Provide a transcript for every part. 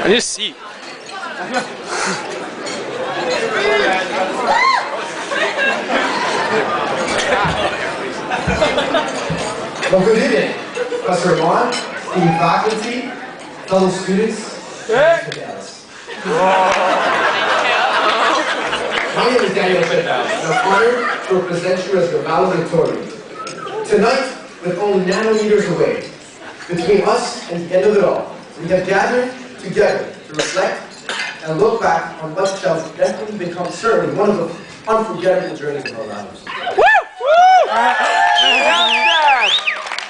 I need a seat. Well, good evening, Professor Vaughn, esteemed faculty, fellow students, and cadets. My name is Daniel Chithouse, and I'm honored to represent you as your valedictorian. Tonight, with only nanometers away, between us and the end of it all, we have gathered together to reflect and look back on what shall definitely become certainly one of the unforgettable journeys of our lives.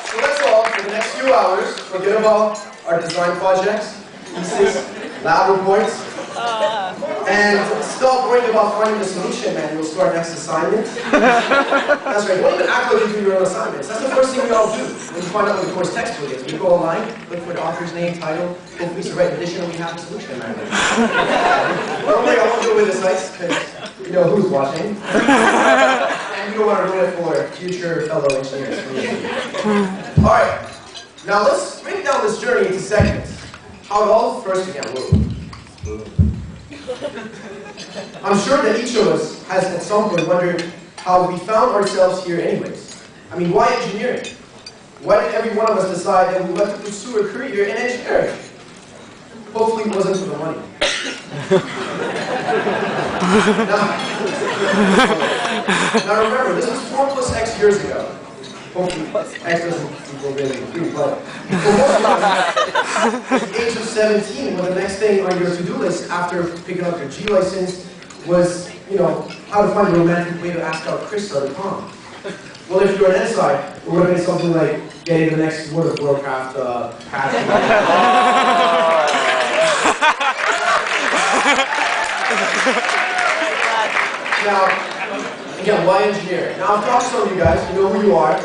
So let's all, for the next few hours, forget about our design projects, thesis, lab reports, and stop worrying about finding the solution manuals to our next assignment. That's right, don't even act like you do your own assignments. That's the first thing we all do when you find out what the course textbook is. We go online, look for the author's name, title, hopefully it's the right edition, and we have the solution manual. Don't worry, I won't go with the sites, because you know who's watching. And you don't want to ruin it for future fellow engineers. Alright, now let's break down this journey into segments. How it all first began. I'm sure that each of us has at some point wondered how we found ourselves here anyways. I mean, why engineering? Why did every one of us decide that we wanted to pursue a career in engineering? Hopefully it wasn't for the money. Now remember, this was 4 plus X years ago. Hopefully X doesn't equal really 3, but for most of us, at the age of 17, well, the next thing on your to-do list after picking up your G license was, you know, how to find a romantic way to ask out Chris at the prom. Well, if you're an SI, it would have been something like getting the next World of Warcraft patch. Now, again, why engineering? Now, I've talked to some of you guys, you know who you are,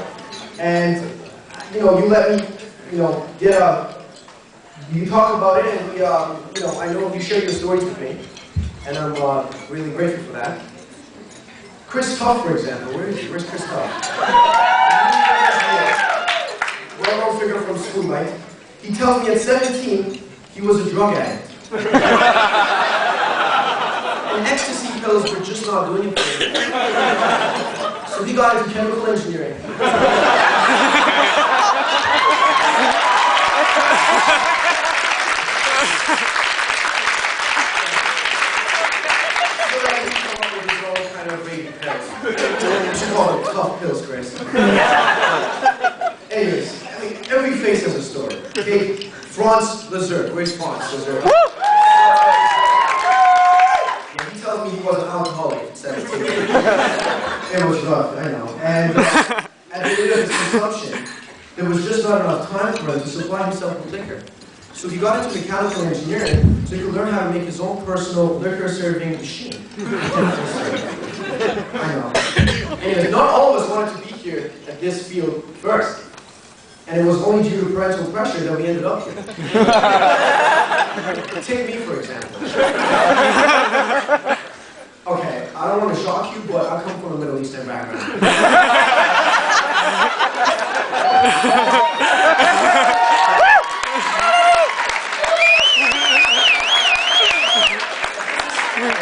and, you know, you let me, you know, you talk about it, and we, you know, I know you share your stories with me, and I'm really grateful for that. Chris Tuff, for example, where is he? Where's Chris Tuff? Well-known figure from school life. He tells me at 17, he was a drug addict. And ecstasy pills were just not doing it for him. So he got into chemical engineering. You should call it tough pills, Chris. Anyways, I mean, every face has a story. Okay, Franz Lizard. Where's Franz Lizard? Yeah, he tells me he was an alcoholic at 17. It was rough, I know. And at the end of his consumption, there was just not enough time for him to supply himself with liquor. So he got into mechanical engineering so he could learn how to make his own personal liquor-serving machine. I know. Anyways, not all of us wanted to be here at this field first. And it was only due to parental pressure that we ended up here. Take me, for example. Okay, I don't want to shock you, but I come from a Middle Eastern background.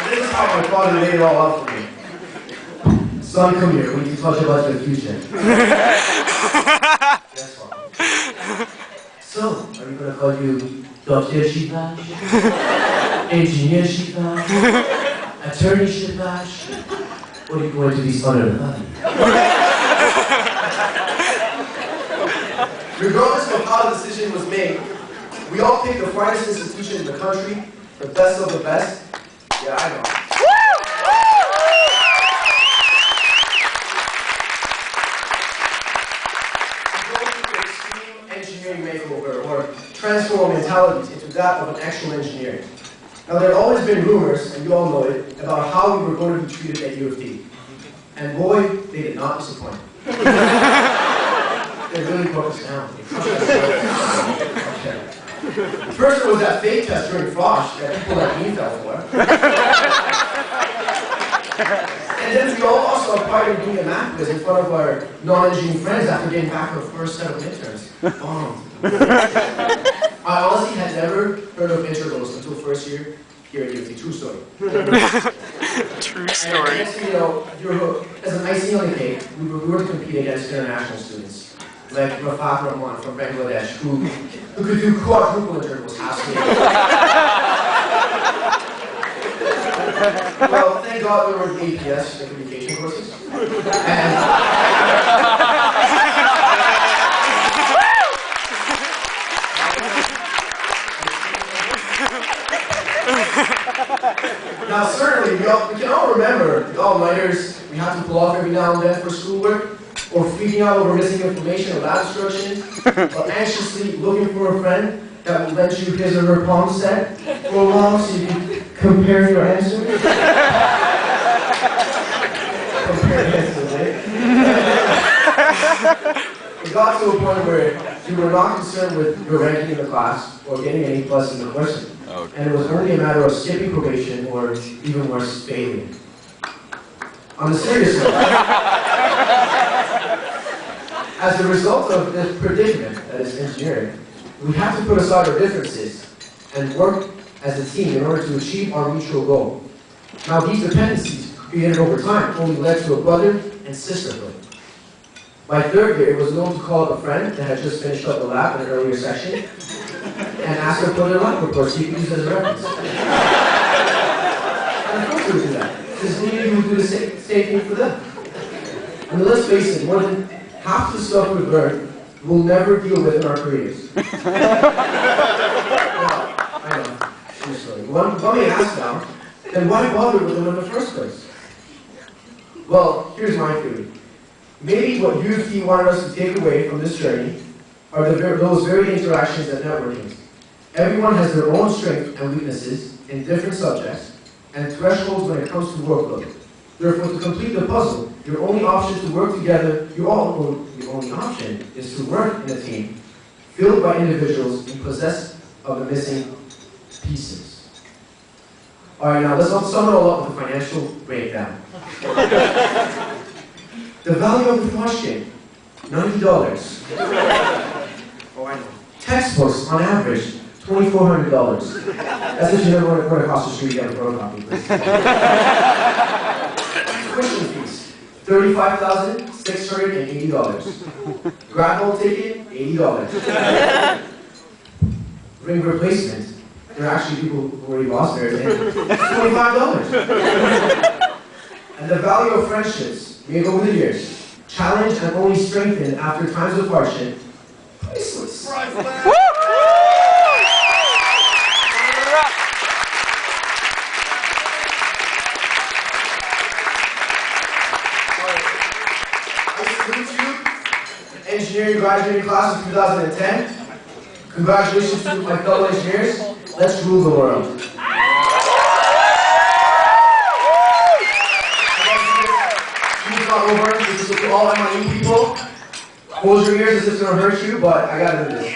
This is how my father laid it all out for me. Son, come here. We need to talk about your future. Yes, Father. So, are we going to call you Dr. Shivash? Engineer Shivash? Attorney Shivash? Or are you going to be son of honey? Regardless of how the decision was made, we all picked the finest institution in the country, the best of the best. Yeah, I know. Engineering makeover, or transform mentalities into that of an actual engineer. Now, there have always been rumors, and you all know it, about how we were going to be treated at U of T. And boy, they did not disappoint. They really broke us down. Okay. First, there was that fake test during Frosh that people like me fell for. And then we all also acquired doing a math quiz in front of our non-engineering friends after getting back our first set of midterms. I honestly had never heard of intervals until first year here at UT. True story. True story. And next thing you know, as an icing on the cake, we were to compete against international students, like Rafat Rahman from Bangladesh, who could do quadruple intervals half speed. Well, thank God there were APS, the communication courses. And now, certainly, we can all remember the all-nighters we had to pull off every now and then for schoolwork, or freaking out over missing information or lab instructions, or anxiously looking for a friend that will lend you his or her palm set for a while so you can compare your answers. Compare answers, eh? It got to a point where you were not concerned with your ranking in the class or getting an A+ in the question. Okay. And it was only a matter of skipping probation or even worse, failing. On the serious note, as a result of this predicament that is engineering, we have to put aside our differences and work as a team in order to achieve our mutual goal. Now, these dependencies created over time only led to a brother and sisterhood. By third year, it was known to call up a friend that had just finished up the lab in an earlier section and ask her for their lab report so you can use it as a reference. And of course we would do that, because we knew you would do the same thing for them. And let's face it, more than half the stuff we've learned we'll never deal with in our careers. Well, I know, true story. One may ask now, then why bother with them in the first place? Well, here's my theory. Maybe what UFT wanted us to take away from this journey are those very interactions and networking. Everyone has their own strengths and weaknesses in different subjects and thresholds when it comes to workload. Therefore, to complete the puzzle, your only option is to work together, your only option is to work in a team filled by individuals in possess of the missing pieces. Alright, now let's sum it all up with a financial breakdown. The value of the question, $90. Oh, I know. Textbooks, on average, $2,400. That's if you never want to run across the street and get a photocopy. Tuition fees, $35,680. Gradball ticket, $80. Ring replacement, there are actually people who already lost theirs, and $25. And the value of friendships made over the years, challenged and only strengthened after times of hardship, priceless. I salute you, engineering graduating class of 2010. Congratulations to my fellow engineers. Let's rule the world. Over. This is to all MIU people. Close your ears as if it's going to hurt you, but I got to do this.